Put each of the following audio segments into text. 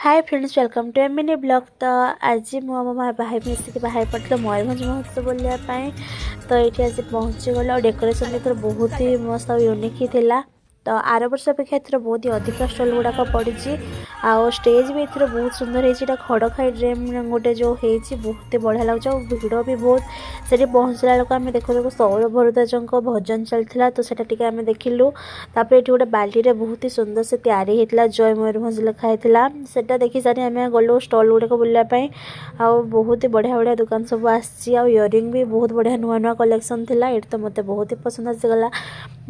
Hi friends welcome to एमिनी blog. तो आज मो भाई मिसिक बाहर पड़े मयूरभंज महोत्सव बुलायापाई। तो ये आज पहुँची गल और डेकोरेशन भी बहुत ही मस्त और यूनिक ही थिला। तो आर वर्ष अपेक्षा एथर बहुत ही अधिक स्टल गुड़ाक पड़ी आउ स्टेज भी एथर बहुत सुंदर है। खड़ खाई ड्रेम गोटे जो है बहुत बढ़िया लगे भिड़ भी बहुत से पहुँचला बेलू आम देखो सौर भरद्वाज भजन चलता। तो सेटा आम देखिलु तापर ये गोटे बाल्टी बहुत ही सुंदर से तैयारी होता जय मयूरभंज लिखाई सेटा देखी सारी आम गलु स्टल गुड़ाक बुलापाई। आउ बहुत ही बढ़िया बढ़िया दुकान सब आयरिंग भी बहुत बढ़िया नुआ नुआ कलेक्शन थी। ये तो मत बहुत ही पसंद आसीगला।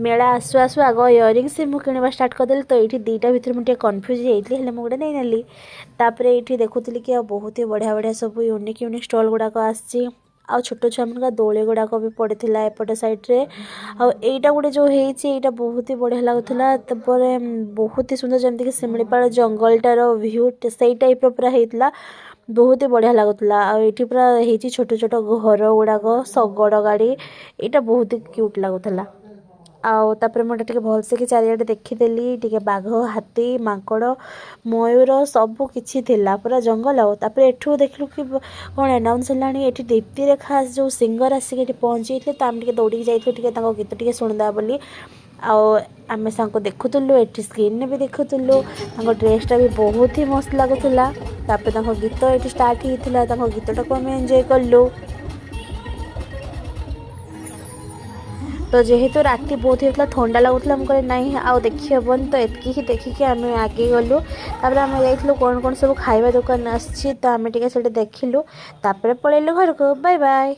मेला आसु आसु आग इयरिंग से मुझे किणवा स्टार्ट करदेली। तो ये दुईटा भितर मुझे कन्फ्यूज होती है मुझे नहीं नेली। तापर ये देखुली कि बहुत ही बढ़िया बढ़िया सब यूनिक यूनिक स्टल गुड़ाक आसी आ छोट छुआ मान दोली गुड़ाक भी पड़ता एपटे सैड्रे। आईटा गोटे जो है बहुत ही बढ़िया लगुला। बहुत ही सुंदर जमीक शिमिलीपाल जंगलटार भ्यू से टाइप पूरा होता बहुत ही बढ़िया लगुला। ये पूरा होती छोट छोट घर गुड़ाक शगड़ गाड़ी यहाँ बहुत ही क्यूट लगुला। आउे मुझे भलसे कि चारियाडे देखीदेली टे बाघ हाथी माकड़ मयूर सबू किसी पूरा जंगल आउे एठू देखलु कि कौन अनाउंस है दीप्ति रेखा जो सिंगर आसिक पहुँची थे। तो आम दौड़ी जाइए गीत टे शुणदा बोली आम से देखुलु ये स्क्रीन भी देखुलु ड्रेसटा भी बहुत ही मस्त लगुला। गीत ये स्टार्ट होता गीतटा को आम एंजॉय कलु। तो जेहेतु राति बहुत होता थंडा लगुला मुझे नहीं आउ देखी हेबन। तो एतकी ही देखिकी आम आगे गलु। तापर आम जाइलु कौन कौन सब खाइबा दुकान आसी। तो आम टे देखिलु तापर पलैलु घर को। Bye bye.